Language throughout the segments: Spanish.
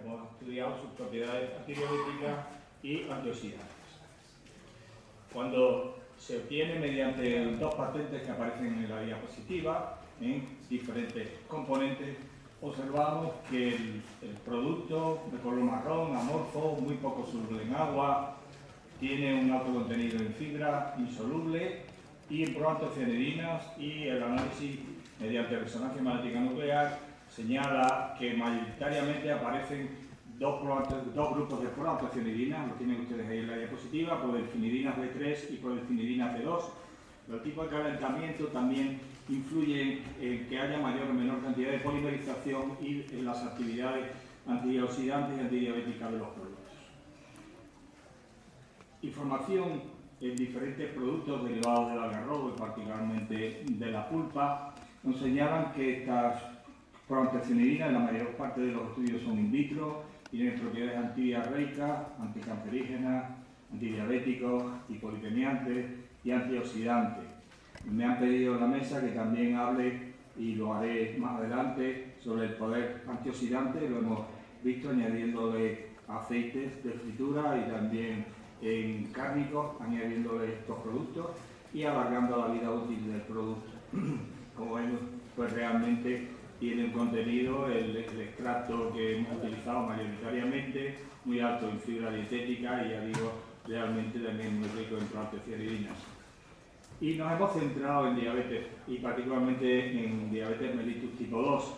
hemos estudiado sus propiedades antidiabéticas y antioxidantes. Cuando se obtiene mediante dos patentes que aparecen en la diapositiva, en diferentes componentes, observamos que el producto de color marrón, amorfo, muy poco soluble en agua, tiene un alto contenido en fibra, insoluble y en proantocianidinas, y el análisis mediante resonancia magnética nuclear señala que mayoritariamente aparecen dos grupos de proantocianidinas, lo tienen ustedes ahí en la diapositiva, prodelfinidinas B3 y prodelfinidinas B2. Los tipos de calentamiento también influyen en que haya mayor o menor cantidad de polimerización y en las actividades antioxidantes y antidiabéticas de los productos. Información en diferentes productos derivados del algarrobo y particularmente de la pulpa nos señalan que estas proantocianidinas, en la mayor parte de los estudios son in vitro, tienen propiedades antidiarreicas, anticancerígenas, antidiabéticos, hipolipemiantes y antioxidantes. Me han pedido en la mesa que también hable, y lo haré más adelante, sobre el poder antioxidante. Lo hemos visto añadiéndole aceites de fritura y también en cárnicos, añadiéndole estos productos y alargando la vida útil del producto. Como vemos, pues realmente tiene un contenido, el extracto que hemos utilizado mayoritariamente, muy alto en fibra dietética y, ya digo, realmente también muy rico en proantocianidinas. Y nos hemos centrado en diabetes, y particularmente en diabetes mellitus tipo 2,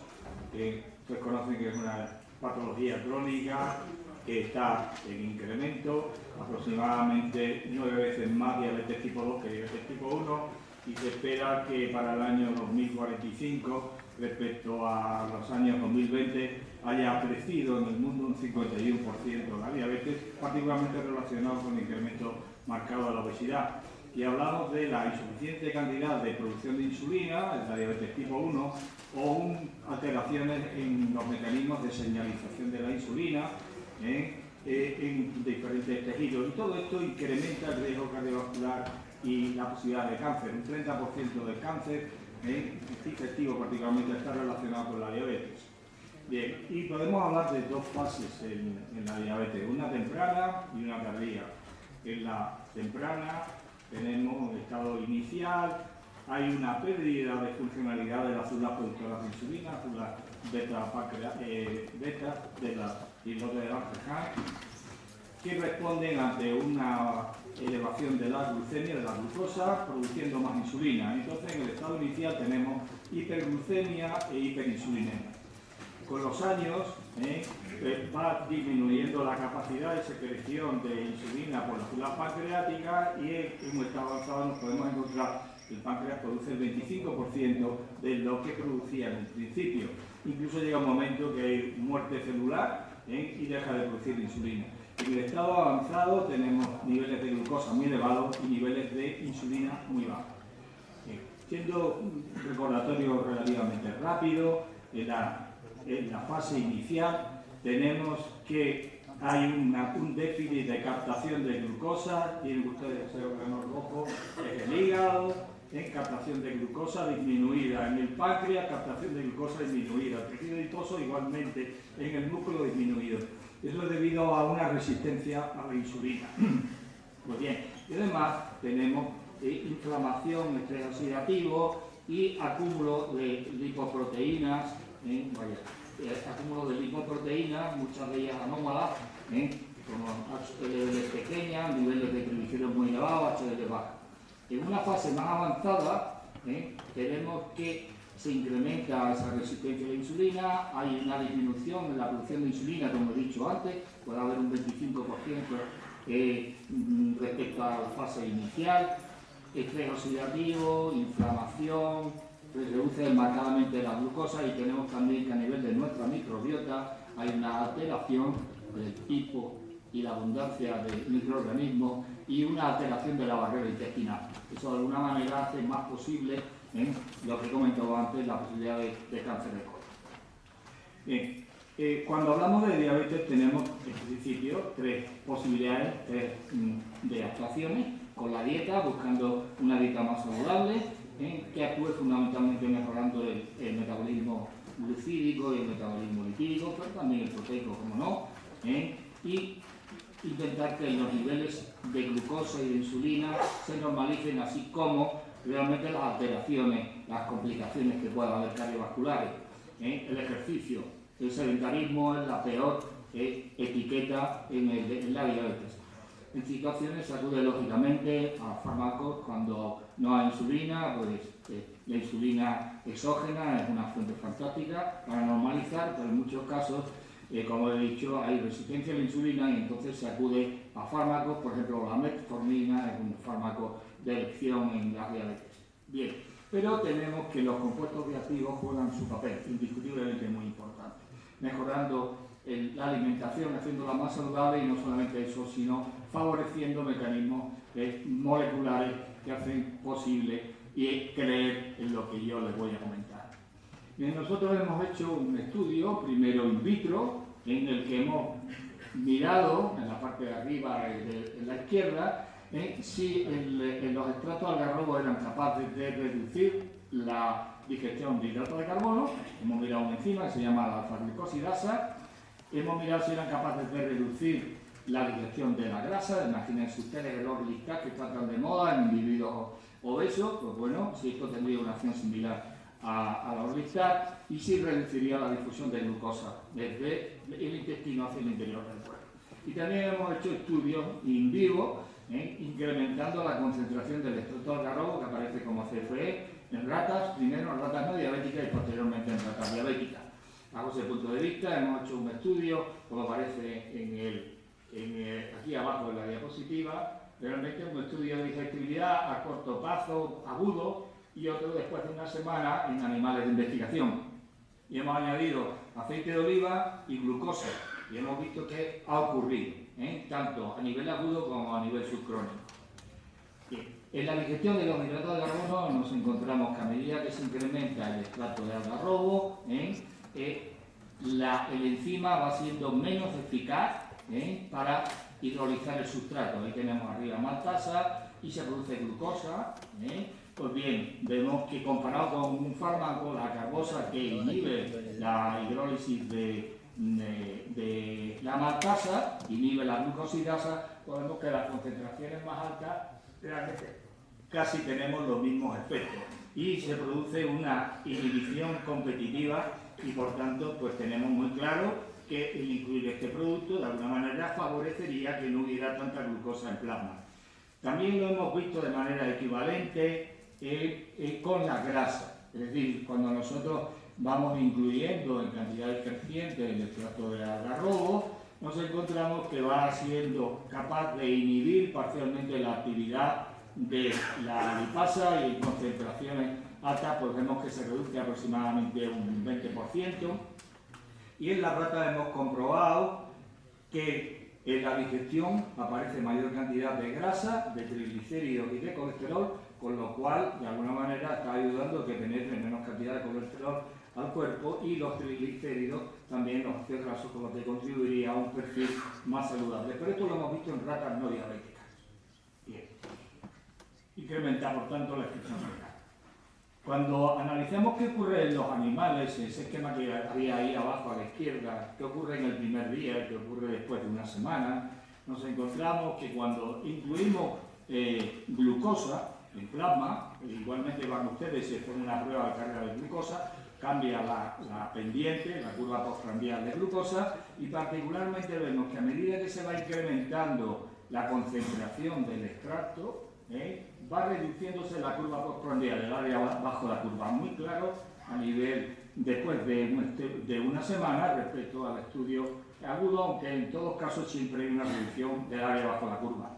que ustedes conocen que es una patología crónica que está en incremento, aproximadamente 9 veces más diabetes tipo 2 que diabetes tipo 1, y se espera que para el año 2045, respecto a los años 2020, haya crecido en el mundo un 51% la diabetes, particularmente relacionado con el incremento marcado de la obesidad. Y hablamos de la insuficiente cantidad de producción de insulina, la diabetes tipo 1, o alteraciones en los mecanismos de señalización de la insulina en diferentes tejidos. Y todo esto incrementa el riesgo cardiovascular y la posibilidad de cáncer. Un 30% del cáncer digestivo particularmente está relacionado con la diabetes. Bien, y podemos hablar de dos fases en la diabetes, una temprana y una tardía. En la temprana tenemos un estado inicial, hay una pérdida de funcionalidad de las células productoras de insulina, células beta de las islotes de Langerhans, que responden ante una elevación de la glucemia, de la glucosa, produciendo más insulina. Entonces, en el estado inicial tenemos hiperglucemia e hiperinsulinemia. Con los años va disminuyendo la capacidad de secreción de insulina por las células pancreáticas, y en un estado avanzado nos podemos encontrar que el páncreas produce el 25% de lo que producía en el principio. Incluso llega un momento que hay muerte celular y deja de producir insulina. En el estado avanzado tenemos niveles de glucosa muy elevados y niveles de insulina muy bajos. Siendo un recordatorio relativamente rápido, en la fase inicial tenemos que hay un déficit de captación de glucosa, tienen ustedes ese órgano rojo, es el hígado, captación de glucosa disminuida en el páncreas, captación de glucosa disminuida, el tejido adiposo igualmente, en el músculo disminuido. Eso es debido a una resistencia a la insulina. Pues bien, y además tenemos inflamación, estrés oxidativo y acúmulo de lipoproteínas, acúmulo de lipoproteínas, muchas de ellas anómalas, como HDL pequeñas, niveles de triglicéridos muy elevados, HDL bajo. En una fase más avanzada tenemos que se incrementa esa resistencia a la insulina, hay una disminución en la producción de insulina, como he dicho antes, puede haber un 25% respecto a la fase inicial, estrés oxidativo, inflamación, se reduce marcadamente la glucosa, y tenemos también que a nivel de nuestra microbiota hay una alteración del tipo y la abundancia de microorganismos y una alteración de la barrera intestinal. Eso de alguna manera hace más posible lo que he comentado antes, la posibilidad de cáncer de colon. Bien, cuando hablamos de diabetes tenemos en principio tres posibilidades de actuaciones: con la dieta, buscando una dieta más saludable, que actúe fundamentalmente mejorando el metabolismo glucídico y el metabolismo lipídico, pero también el proteico, como no, y intentar que los niveles de glucosa y de insulina se normalicen, así como realmente las alteraciones, las complicaciones que puedan haber cardiovasculares. El ejercicio, el sedentarismo es la peor etiqueta en la diabetes. En situaciones se acude lógicamente a fármacos cuando no hay insulina, pues la insulina exógena es una fuente fantástica para normalizar, pero en muchos casos, como he dicho, hay resistencia a la insulina y entonces se acude a fármacos, por ejemplo la metformina es un fármaco de elección en la diabetes. Bien, pero tenemos que los compuestos bioactivos juegan su papel, indiscutiblemente muy importante, mejorando la alimentación, haciéndola más saludable y no solamente eso, sino favoreciendo mecanismos moleculares que hacen posible y creer en lo que yo les voy a comentar. Bien, nosotros hemos hecho un estudio, primero in vitro, en el que hemos mirado, en la parte de arriba en la izquierda, si los extractos algarrobos eran capaces de reducir la digestión de hidratos de carbono. Hemos mirado una enzima que se llama la alfa-glicosidasa. Hemos mirado si eran capaces de reducir la digestión de la grasa. Imagínense ustedes el Orlistat que está tan de moda en individuos obesos. Pues bueno, si esto tendría una acción similar a la Orlistat, y si reduciría la difusión de glucosa desde el intestino hacia el interior del cuerpo. Y también hemos hecho estudios in vivo, incrementando la concentración del extracto algarrobo que aparece como CFE en ratas, primero en ratas no diabéticas y posteriormente en ratas diabéticas. Bajo ese punto de vista hemos hecho un estudio, como aparece aquí abajo en la diapositiva, realmente un estudio de digestibilidad a corto plazo, agudo, y otro después de una semana en animales de investigación. Y hemos añadido aceite de oliva y glucosa, y hemos visto que ha ocurrido, tanto a nivel agudo como a nivel subcrónico. Bien. En la digestión de los hidratos de carbono nos encontramos que a medida que se incrementa el extracto de algarrobo, el enzima va siendo menos eficaz para hidrolizar el sustrato. Ahí tenemos arriba maltasa y se produce glucosa. Pues bien, vemos que comparado con un fármaco, la carbosa, que inhibe la hidrólisis de la maltasa, inhibe la glucosidasa, podemos que las concentraciones más altas realmente casi tenemos los mismos efectos y se produce una inhibición competitiva y por tanto pues tenemos muy claro que el incluir este producto de alguna manera favorecería que no hubiera tanta glucosa en plasma. También lo hemos visto de manera equivalente con la grasa, es decir, cuando nosotros vamos incluyendo en cantidades crecientes el extracto de algarrobo, nos encontramos que va siendo capaz de inhibir parcialmente la actividad de la lipasa y en concentraciones altas pues vemos que se reduce aproximadamente un 20%. Y en la rata hemos comprobado que en la digestión aparece mayor cantidad de grasa, de triglicéridos y de colesterol, con lo cual de alguna manera está ayudando a que penetre menos cantidad de colesterol al cuerpo, y los triglicéridos también, los ácidos grasos, con los que contribuiría a un perfil más saludable. Pero esto lo hemos visto en ratas no diabéticas. Bien. Incrementa por tanto la excreción renal. Cuando analizamos qué ocurre en los animales, ese esquema que había ahí abajo a la izquierda, qué ocurre en el primer día, qué ocurre después de una semana, nos encontramos que cuando incluimos glucosa en plasma, igualmente van ustedes, se ponen una prueba de carga de glucosa, cambia la pendiente, la curva postprandial de glucosa, y particularmente vemos que a medida que se va incrementando la concentración del extracto, va reduciéndose la curva postprandial, el área bajo la curva, muy claro a nivel después de una semana respecto al estudio agudo, aunque en todos casos siempre hay una reducción del área bajo la curva.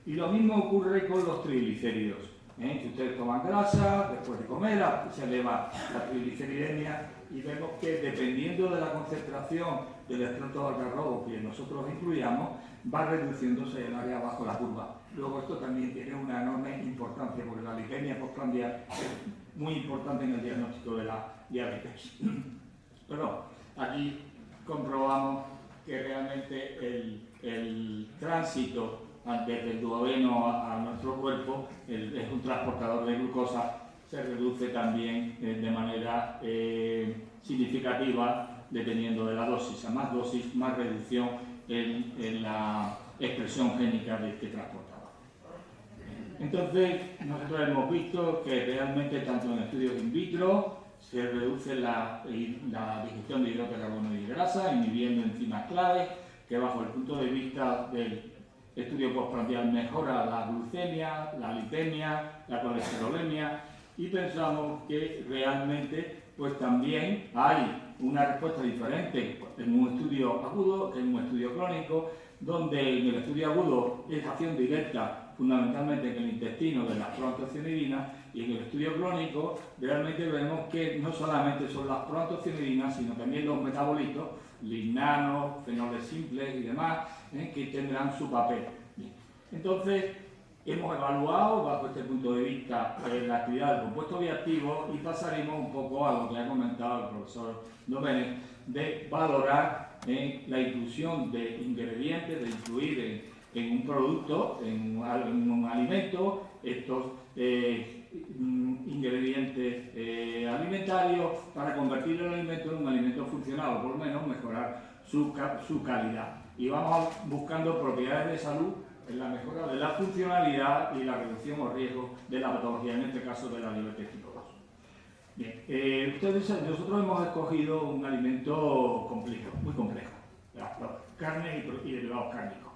Y lo mismo ocurre con los triglicéridos. Si ustedes toman grasa, después de comer se eleva la trigliceridemia, y vemos que dependiendo de la concentración del extracto de algarrobo que nosotros incluyamos, va reduciéndose el área bajo la curva. Luego esto también tiene una enorme importancia porque la glicemia postprandial es muy importante en el diagnóstico de la diabetes. Pero aquí comprobamos que realmente el tránsito desde el duodeno a nuestro cuerpo es un transportador de glucosa se reduce también de manera significativa dependiendo de la dosis. A más dosis, más reducción en la expresión génica que transportaba. Entonces, nosotros hemos visto que realmente tanto en estudios in vitro se reduce la digestión de hidratos de carbono y grasa, inhibiendo enzimas claves, que bajo el punto de vista del estudio postprandial mejora la glucemia, la lipemia, la colesterolemia, y pensamos que realmente pues también hay una respuesta diferente en un estudio agudo que en un estudio crónico, donde en el estudio agudo es acción directa fundamentalmente en el intestino de las proantocionidina, y en el estudio crónico realmente vemos que no solamente son las proantocionidinas, sino también los metabolitos, lignanos, fenoles simples y demás, que tendrán su papel. Bien. Entonces, hemos evaluado bajo este punto de vista la actividad del compuesto bioactivo y pasaremos un poco a lo que ha comentado el profesor Domenech, de valorar la inclusión de ingredientes, de incluir en un producto, en un alimento, estos ingredientes alimentarios para convertir el alimento en un alimento funcional o por lo menos mejorar su calidad. Y vamos buscando propiedades de salud en la mejora de la funcionalidad y la reducción o riesgo de la patología, en este caso de la diabetes tipo 2. Bien, nosotros hemos escogido un alimento complejo, muy complejo, carne y derivados cárnicos.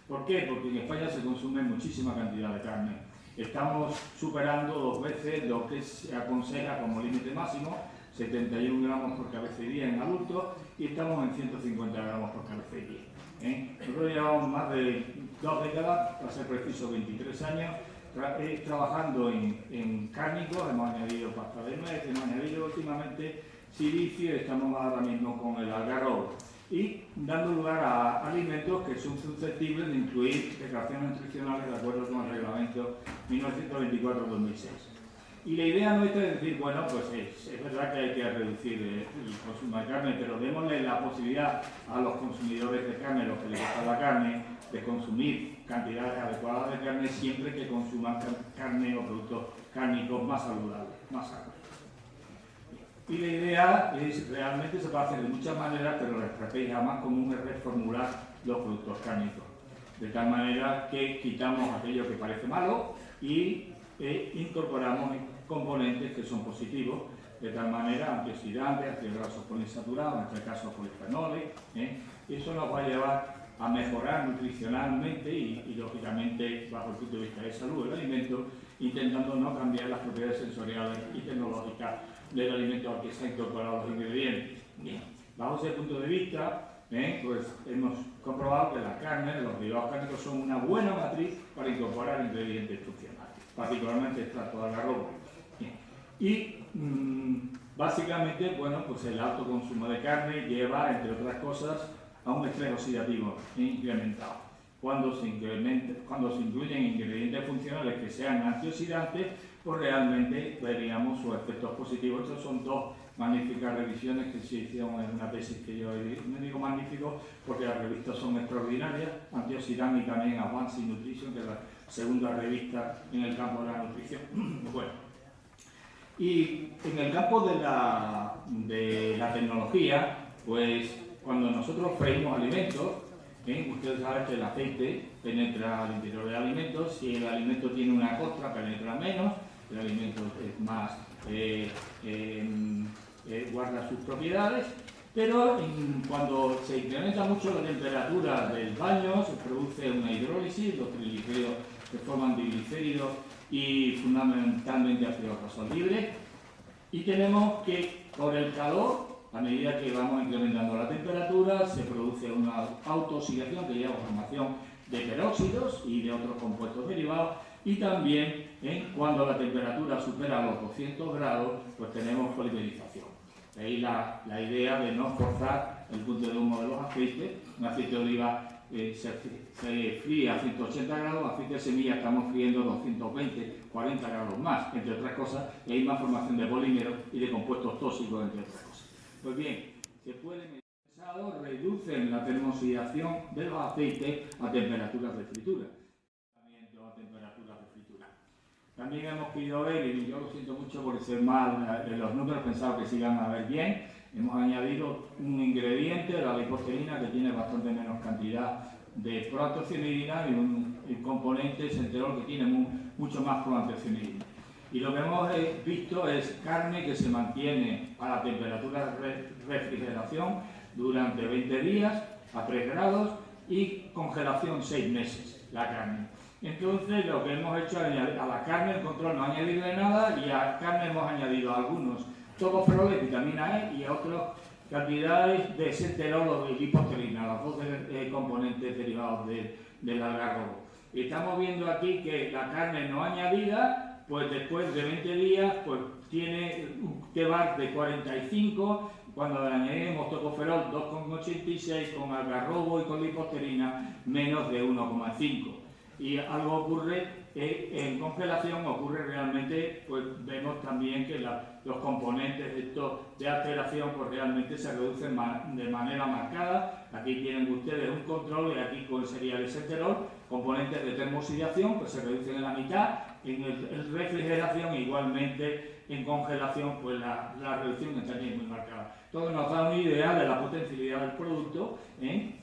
¿Por qué? Porque en España se consume muchísima cantidad de carne. Estamos superando 2 veces lo que se aconseja como límite máximo, 71 gramos por cabeza y día en adultos, y estamos en 150 gramos por cabeza y día. Nosotros llevamos más de 2 décadas, para ser preciso 23 años, trabajando en cárnicos, hemos añadido pasta de nuez, hemos añadido últimamente silicio y estamos ahora mismo con el algarrobo. Y dando lugar a alimentos que son susceptibles de incluir declaraciones nutricionales de acuerdo con el reglamento 1924-2006. Y la idea nuestra es decir, bueno, pues es verdad que hay que reducir el consumo de carne, pero démosle la posibilidad a los consumidores de carne, los que les gusta la carne, de consumir cantidades adecuadas de carne siempre que consuman carne o productos cárnicos más saludables, más sanos. Y la idea es, realmente se puede hacer de muchas maneras, pero la estrategia más común es reformular los productos cárnicos. De tal manera que quitamos aquello que parece malo y incorporamos componentes que son positivos, de tal manera antioxidantes, ácidos grasos poliinsaturados, en este caso polifenoles. Eso nos va a llevar a mejorar nutricionalmente y lógicamente bajo el punto de vista de salud del alimento, intentando no cambiar las propiedades sensoriales y tecnológicas del alimento al que se han incorporado los ingredientes. Bien, bajo ese punto de vista, pues hemos comprobado que la carne, los derivados cárnicos son una buena matriz para incorporar ingredientes funcionales, particularmente extracto de algarrobo. Y básicamente, bueno, pues el alto consumo de carne lleva, entre otras cosas, a un estrés oxidativo incrementado. Cuando se incluyen ingredientes funcionales que sean antioxidantes, pues realmente veríamos sus efectos positivos. Estas son 2 magníficas revisiones que se hicieron en una tesis que yo me digo magnífico porque las revistas son extraordinarias, Antioxidant y también Advanced Nutrition, que es la segunda revista en el campo de la nutrición. Bueno, y en el campo de la tecnología, pues cuando nosotros freímos alimentos, ustedes saben que el aceite penetra al interior del alimento. Si el alimento tiene una costra, penetra menos, el alimento es más, guarda sus propiedades, pero cuando se incrementa mucho la temperatura del baño, se produce una hidrólisis, los triglicéridos se forman diglicéridos y fundamentalmente ácidos grasos libres, y tenemos que, por el calor, a medida que vamos incrementando la temperatura, se produce una autooxidación que lleva a formación de peróxidos y de otros compuestos derivados, y también cuando la temperatura supera los 200 grados, pues tenemos polimerización. De ahí la idea de no forzar el punto de humo de los aceites. Un aceite de oliva se fríe a 180 grados, aceite de semilla estamos friendo 220, 40 grados más, entre otras cosas, y hay más formación de polímeros y de compuestos tóxicos, entre otras cosas. Pues bien, se puede medir reducen la termooxidación de los aceites a temperaturas de fritura. A temperaturas de fritura. también hemos querido ver, y yo lo siento mucho por ser mal en los números, pensaba que se iban a ver bien, hemos añadido un ingrediente, la liposterina, que tiene bastante menos cantidad de proanteocianidina y un componente centrol que tiene mucho más proanteocianidina. Y lo que hemos visto es carne que se mantiene a la temperatura de refrigeración durante 20 días a 3 grados y congelación 6 meses, la carne. Entonces lo que hemos hecho es añadir a la carne el control no ha añadido de nada y a la carne hemos añadido algunos tocoferol de vitamina E y otras cantidades de centrol o de liposterina, los dos componentes derivados del algarrobo. Y estamos viendo aquí que la carne no añadida, pues después de 20 días, pues tiene un TBAR de 45, cuando le añadimos tocoferol 2,86, con algarrobo y con liposterina menos de 1,5. Y algo ocurre en congelación, ocurre realmente, pues vemos también que los componentes de alteración pues realmente se reducen de manera marcada. Aquí tienen ustedes un control y aquí sería el eseterol, componentes de termosidación pues se reducen en la mitad, en refrigeración igualmente en congelación pues la reducción está aquí muy marcada. Todo nos da una idea de la potencialidad del producto en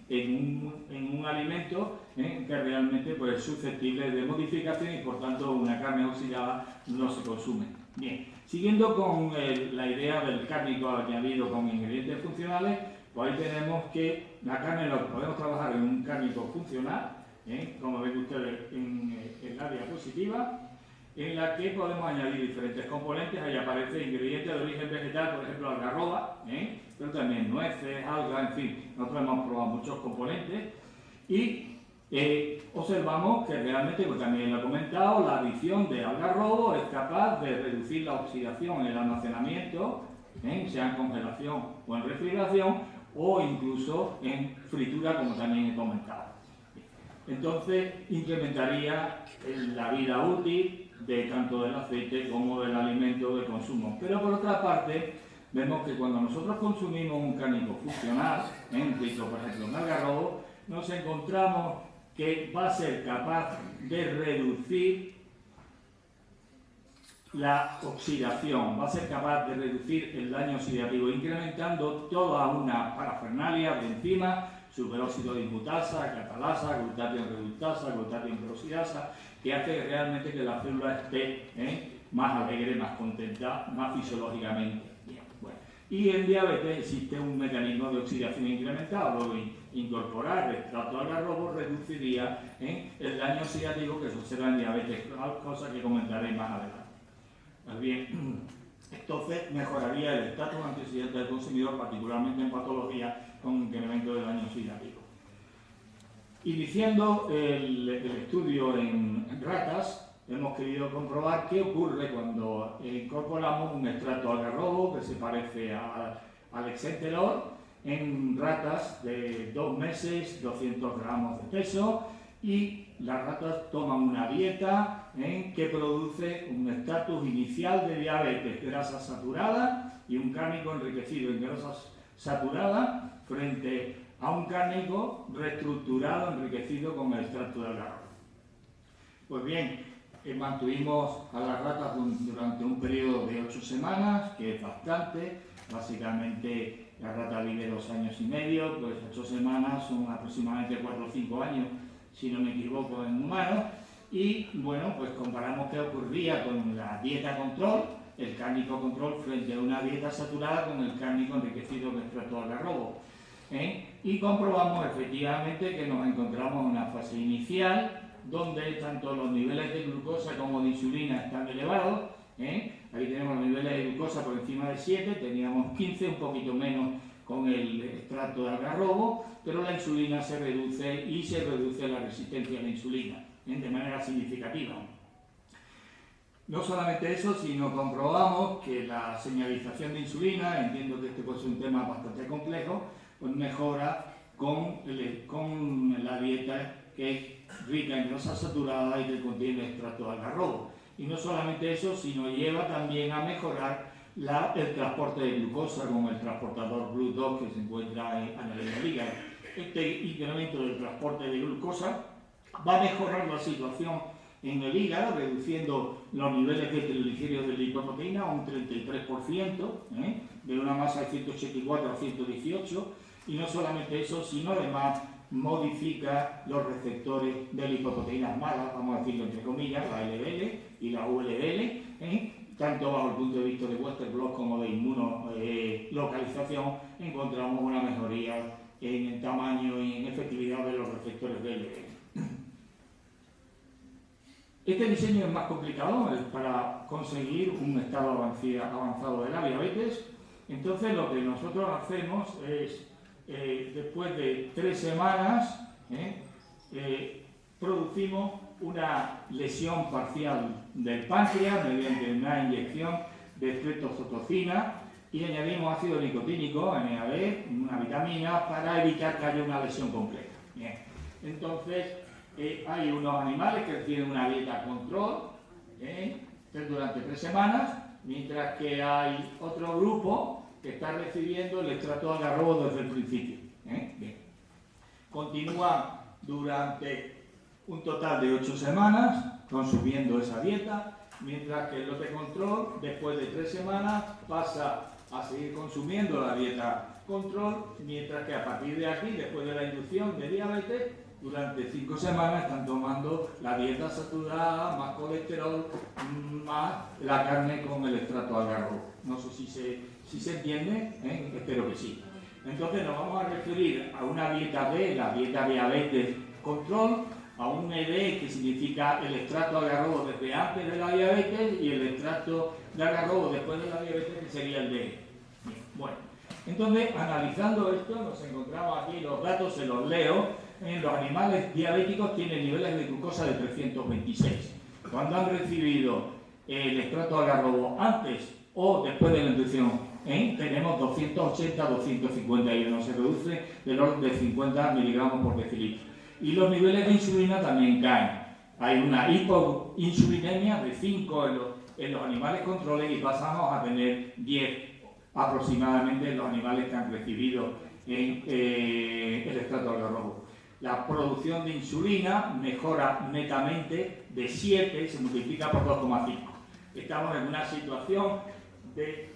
un alimento que realmente pues, es susceptible de modificación y por tanto una carne oxidada no se consume. Bien, siguiendo con la idea del cárnico añadido con ingredientes funcionales, pues ahí tenemos que la carne lo podemos trabajar en un cárnico funcional, como ven ustedes en la diapositiva, en la que podemos añadir diferentes componentes. Ahí aparece ingredientes de origen vegetal, por ejemplo algarroba, pero también nueces, algas, en fin, nosotros hemos probado muchos componentes y observamos que realmente, pues también lo he comentado, la adición de algarrobo es capaz de reducir la oxidación en el almacenamiento, sea en congelación o en refrigeración, o incluso en fritura, como también he comentado. Entonces, incrementaría la vida útil tanto del aceite como del alimento de consumo. Pero por otra parte, vemos que cuando nosotros consumimos un cárnico funcional, rico por ejemplo en algarrobo, nos encontramos que va a ser capaz de reducir la oxidación, va a ser capaz de reducir el daño oxidativo, incrementando toda una parafernalia de enzimas, superóxido de inmutasa, catalasa, glutatión reductasa, glutatión peroxidasa, que hace realmente que la célula esté más alegre, más contenta, más fisiológicamente bien. Bueno, y en diabetes existe un mecanismo de oxidación incrementado, luego incorporar el extracto de algarrobo reduciría el daño oxidativo que se observa en diabetes, cosa que comentaré más adelante. Pues bien, entonces mejoraría el estatus antioxidante del consumidor, particularmente en patología con incremento del daño oxidativo. Iniciando el estudio en ratas, hemos querido comprobar qué ocurre cuando incorporamos un extracto de algarrobo que se parece al exenterol en ratas de 2 meses, 200 gramos de peso, y las ratas toman una dieta que produce un estatus inicial de diabetes, grasa saturada y un cárnico enriquecido en grasas saturadas frente a un cárnico reestructurado, enriquecido con el extracto de algarrobo. Pues bien, mantuvimos a las ratas durante un periodo de 8 semanas, que es bastante. Básicamente la rata vive 2 años y medio, pues 8 semanas son aproximadamente 4 o 5 años, si no me equivoco, en humanos. Y bueno, pues comparamos qué ocurría con la dieta control, el cárnico control, frente a una dieta saturada con el cárnico enriquecido con extracto de algarrobo. Y comprobamos efectivamente que nos encontramos en una fase inicial donde tanto los niveles de glucosa como de insulina están elevados. Ahí tenemos los niveles de glucosa por encima de 7, teníamos 15, un poquito menos con el extracto de algarrobo, pero la insulina se reduce y se reduce la resistencia a la insulina de manera significativa. No solamente eso, sino comprobamos que la señalización de insulina, entiendo que este puede ser un tema bastante complejo, pues mejora con la dieta que es rica en grasa saturada y que contiene extracto de algarrobo. Y no solamente eso, sino lleva también a mejorar el transporte de glucosa con el transportador GLUT2 que se encuentra en el hígado. Este incremento del transporte de glucosa va a mejorar la situación en el hígado, reduciendo los niveles de triglicéridos de lipoproteína a un 33%, de una masa de 184 a 118, y no solamente eso, sino además modifica los receptores de lipoproteínas malas, vamos a decirlo entre comillas, la LDL y la VLDL, tanto bajo el punto de vista de Western blot como de inmunolocalización, encontramos una mejoría en el tamaño y en efectividad de los receptores de LDL. Este diseño es más complicado para conseguir un estado avanzado de la diabetes. Entonces lo que nosotros hacemos es, después de 3 semanas, producimos una lesión parcial del páncreas mediante una inyección de estreptozotocina y añadimos ácido nicotínico, NAD, una vitamina, para evitar que haya una lesión completa. Bien. Entonces, hay unos animales que tienen una dieta control durante 3 semanas, mientras que hay otro grupo que está recibiendo el extracto de algarrobo desde el principio. Bien. Continúa durante un total de 8 semanas consumiendo esa dieta, mientras que el lote control, después de 3 semanas, pasa a seguir consumiendo la dieta control, mientras que a partir de aquí, después de la inducción de diabetes, durante 5 semanas están tomando la dieta saturada, más colesterol, más la carne con el extracto de algarrobo. No sé si se entiende, espero que sí. Entonces nos vamos a referir a una dieta B, la dieta diabetes control, a un ED, que significa el extracto de algarrobo desde antes de la diabetes, y el extracto de algarrobo después de la diabetes, que sería el DE. Bueno, entonces, analizando esto, nos encontramos aquí, los datos se los leo. Los animales diabéticos tienen niveles de glucosa de 326. Cuando han recibido el extracto de algarrobo antes o después de la inducción, tenemos 280-251, se reduce del orden de 50 miligramos por decilitro. Y los niveles de insulina también caen. Hay una hipoinsulinemia de 5 en los animales controles y pasamos a tener 10 aproximadamente en los animales que han recibido el extracto de algarrobo. La producción de insulina mejora netamente de 7 y se multiplica por 2,5. Estamos en una situación de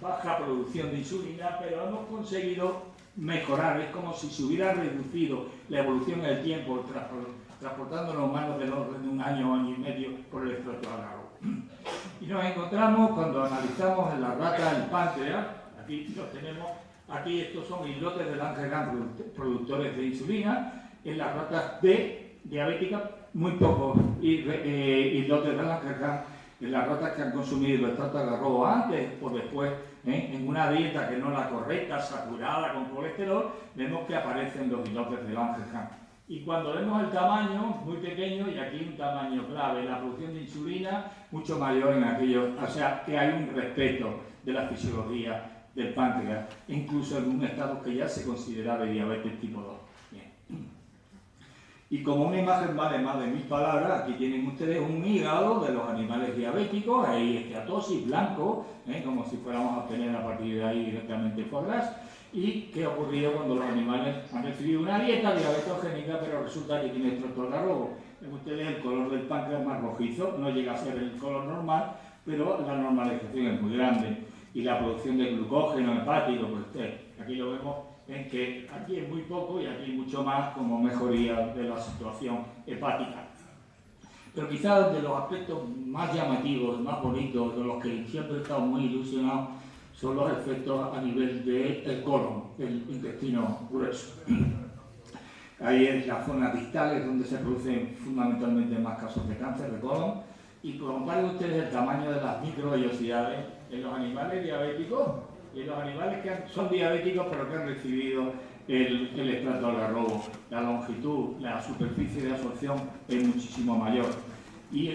baja producción de insulina, pero hemos conseguido mejorar. Es como si se hubiera reducido la evolución en el tiempo, transportando los humanos del orden de un año y medio por el extracto de algarrobo. Y nos encontramos, cuando analizamos en la rata el páncreas, aquí los tenemos. Aquí estos son islotes de Langerhans productores de insulina. En las ratas B diabéticas, muy pocos islotes de Langerhans. En las ratas que han consumido el extracto de algarrobo antes o después, en una dieta que no es la correcta, saturada con colesterol, vemos que aparecen los islotes de Langerhans. Y cuando vemos el tamaño, muy pequeño, y aquí un tamaño clave, la producción de insulina mucho mayor en aquellos, o sea, que hay un respeto de la fisiología del páncreas, incluso en un estado que ya se considera de diabetes tipo 2. Bien. Y como una imagen vale más de 1000 palabras, aquí tienen ustedes un hígado de los animales diabéticos, ahí esteatosis, blanco, como si fuéramos a obtener a partir de ahí directamente foie gras. ¿Y qué ha ocurrido cuando los animales han recibido una dieta diabetogénica, pero resulta que tiene extracto de algarrobo? Ven ustedes el color del páncreas más rojizo, no llega a ser el color normal, pero la normalización es muy grande. Y la producción de glucógeno hepático, pues aquí lo vemos en que aquí es muy poco y aquí mucho más como mejoría de la situación hepática. Pero quizás de los aspectos más llamativos, más bonitos, de los que siempre he estado muy ilusionado, son los efectos a nivel del colon, el intestino grueso. Ahí es la zona distal, es donde se producen fundamentalmente más casos de cáncer de colon. Y comparen ustedes el tamaño de las microvellosidades en los animales diabéticos y en los animales que son diabéticos pero que han recibido el extracto de algarrobo. La longitud, la superficie de absorción es muchísimo mayor. Y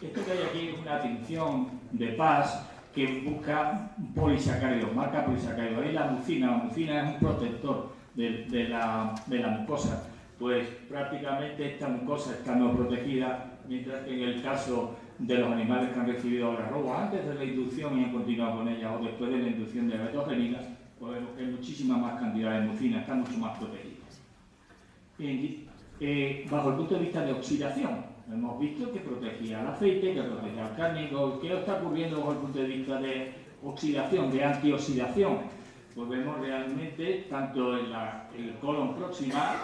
esto que hay aquí es una tinción de PAS que busca polisacáridos, marca polisacáridos. Ahí la mucina es un protector de la mucosa. Pues prácticamente esta mucosa está no protegida, mientras que en el caso de los animales que han recibido algarrobo antes de la inducción y han continuado con ella o después de la inducción de diabetogénica, pues vemos que hay muchísima más cantidad de mucina, están mucho más protegidas. Bajo el punto de vista de oxidación, Hemos visto que protegía el aceite, que protegía el cárnico. ¿Qué está ocurriendo desde el punto de vista de oxidación, de antioxidación? Pues vemos realmente tanto en el colon proximal,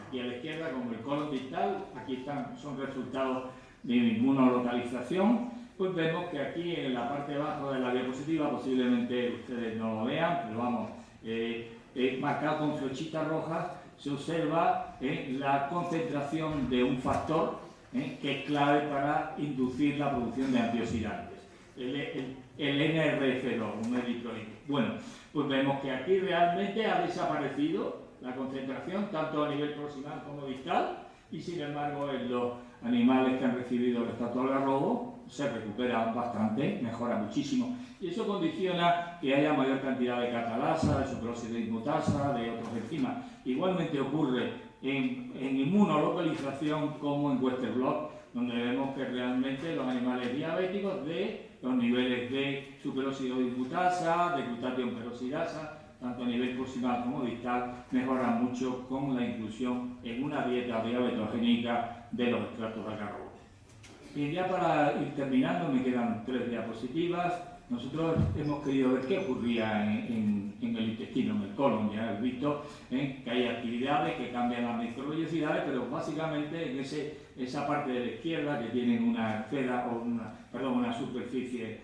aquí a la izquierda, como el colon distal, aquí son resultados de inmunolocalización. Pues vemos que aquí en la parte de abajo de la diapositiva, posiblemente ustedes no lo vean, pero vamos, marcado con flechitas rojas, se observa la concentración de un factor que es clave para inducir la producción de antioxidantes, el NRF2, un eritroide. Bueno, pues vemos que aquí realmente ha desaparecido la concentración, tanto a nivel proximal como distal, y sin embargo en los animales que han recibido el extracto de algarrobo se recupera bastante, mejora muchísimo, y eso condiciona que haya mayor cantidad de catalasa, de superóxido de dismutasa, de otros enzimas. Igualmente ocurre en inmunolocalización como en Western blot, donde vemos que realmente los animales diabéticos de los niveles de superóxido de dismutasa, de glutatión peroxidasa, tanto a nivel proximal como distal, mejoran mucho con la inclusión en una dieta diabetogénica de los extractos de algarrobo. Y ya para ir terminando, me quedan 3 diapositivas. Nosotros hemos querido ver qué ocurría en el intestino, en el colon. Ya hemos visto que hay actividades que cambian las microvellosidades, pero básicamente en esa parte de la izquierda que tienen una una superficie,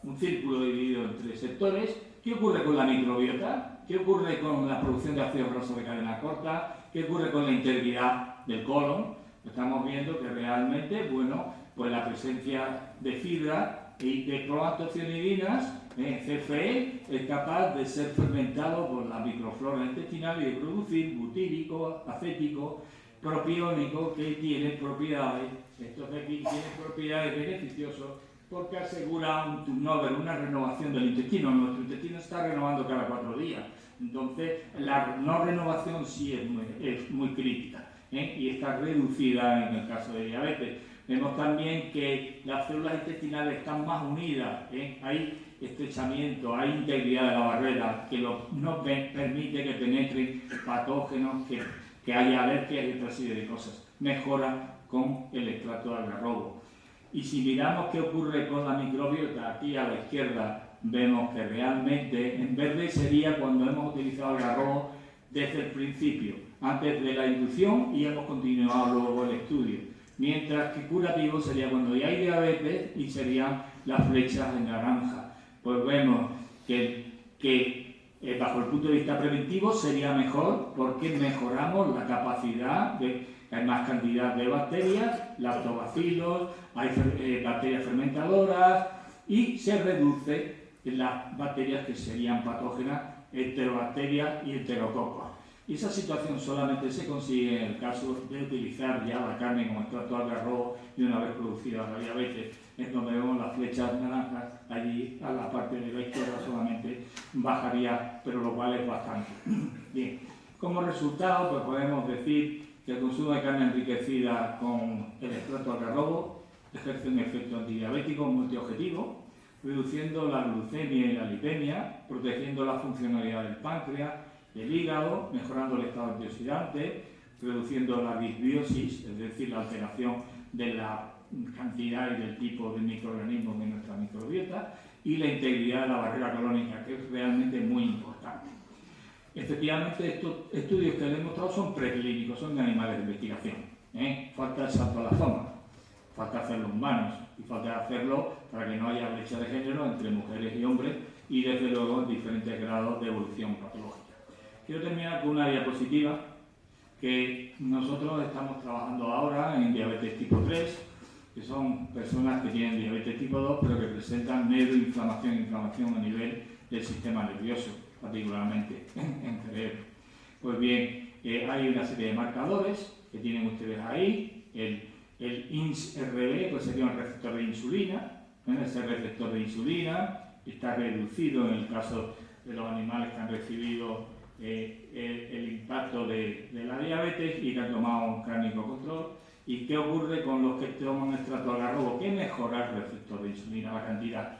un círculo dividido en 3 sectores. ¿Qué ocurre con la microbiota? ¿Qué ocurre con la producción de ácido graso de cadena corta? ¿Qué ocurre con la integridad del colon? Estamos viendo que realmente, bueno, pues la presencia de fibra y de proantocianidinas, CFE, es capaz de ser fermentado por la microflora intestinal y de producir butírico, acético, propiónico, que tiene propiedades, estos de aquí tienen propiedades beneficiosas porque asegura un turnover, una renovación del intestino. Nuestro intestino está renovando cada 4 días, entonces la no renovación sí es muy crítica. Y está reducida en el caso de diabetes. Vemos también que las células intestinales están más unidas, hay estrechamiento, hay integridad de la barrera que no permite que penetren patógenos, que haya alergias y otra serie de cosas. Mejora con el extracto de algarrobo. Y si miramos qué ocurre con la microbiota, aquí a la izquierda vemos que realmente en verde sería cuando hemos utilizado algarrobo desde el principio, antes de la inducción, y hemos continuado luego el estudio. Mientras que curativo sería cuando ya hay diabetes y serían las flechas en naranja. Pues vemos que bajo el punto de vista preventivo sería mejor porque mejoramos la capacidad hay más cantidad de bacterias, lactobacilos, hay bacterias fermentadoras y se reduce las bacterias que serían patógenas, enterobacterias y enterococos. Y esa situación solamente se consigue en el caso de utilizar ya la carne como extracto de algarrobo y una vez producida la diabetes, es donde vemos las flechas naranjas, allí a la parte de la izquierda solamente bajaría, pero lo cual es bastante. Bien, como resultado pues podemos decir que el consumo de carne enriquecida con el extracto de algarrobo ejerce un efecto antidiabético multiobjetivo, reduciendo la glucemia y la lipemia, protegiendo la funcionalidad del páncreas, del hígado, mejorando el estado antioxidante, reduciendo la disbiosis, es decir, la alteración de la cantidad y del tipo de microorganismos de nuestra microbiota, y la integridad de la barrera colónica, que es realmente muy importante. Efectivamente, estos estudios que les he mostrado son preclínicos, son de animales de investigación. Falta el salto a la zona, falta hacerlo en humanos y falta hacerlo para que no haya brecha de género entre mujeres y hombres y desde luego en diferentes grados de evolución patológica. Quiero terminar con una diapositiva que nosotros estamos trabajando ahora en diabetes tipo 3, que son personas que tienen diabetes tipo 2 pero que presentan neuroinflamación e inflamación a nivel del sistema nervioso, particularmente en cerebro. Pues bien, hay una serie de marcadores que tienen ustedes ahí. El INS-RB pues sería un receptor de insulina. Ese receptor de insulina está reducido en el caso de los animales que han recibido el impacto de la diabetes y que han tomado un cárnico control. ¿Y qué ocurre con los que toman extracto de algarrobo? Que mejora el receptor de insulina, la cantidad.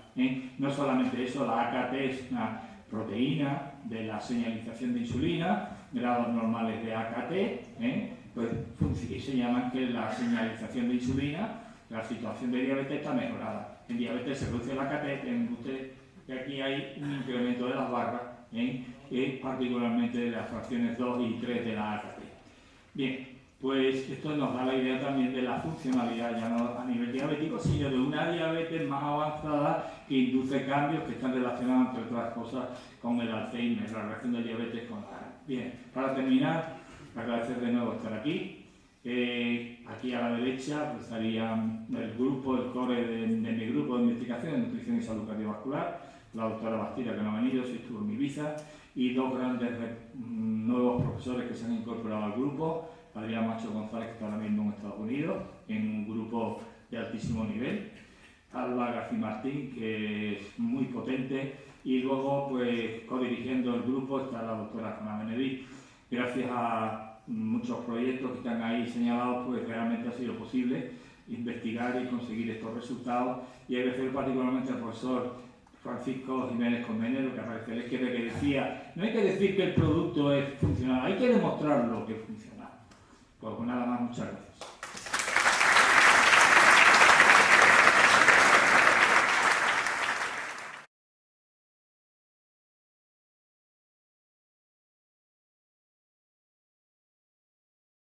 No solamente eso, la AKT es una proteína de la señalización de insulina, grados normales de AKT, pues señalan que la señalización de insulina, la situación de diabetes está mejorada. En diabetes se reduce la catéter, en usted que aquí hay un incremento de las barras, particularmente de las fracciones 2 y 3 de la AKT. Bien, pues esto nos da la idea también de la funcionalidad, ya no a nivel diabético, sino de una diabetes más avanzada que induce cambios que están relacionados, entre otras cosas, con el Alzheimer, la relación del diabetes con la... Bien, para terminar, agradecer de nuevo estar aquí. Aquí a la derecha pues, estarían el core de mi grupo de investigación de nutrición y salud cardiovascular, la doctora Bastida, que no ha venido, si estuvo en Ibiza, y dos grandes nuevos profesores que se han incorporado al grupo, Adrián Macho González, que está ahora mismo en Estados Unidos, en un grupo de altísimo nivel, Alba García Martín, que es muy potente, y luego, pues, codirigiendo el grupo está la doctora Juana Benedí. Gracias a muchos proyectos que están ahí señalados, pues realmente ha sido posible investigar y conseguir estos resultados, y agradecer particularmente al profesor Francisco Jiménez Colmenero, que aparece a la izquierda, que decía, no hay que decir que el producto es funcional, hay que demostrarlo que es funcional. Pues nada más, muchas gracias.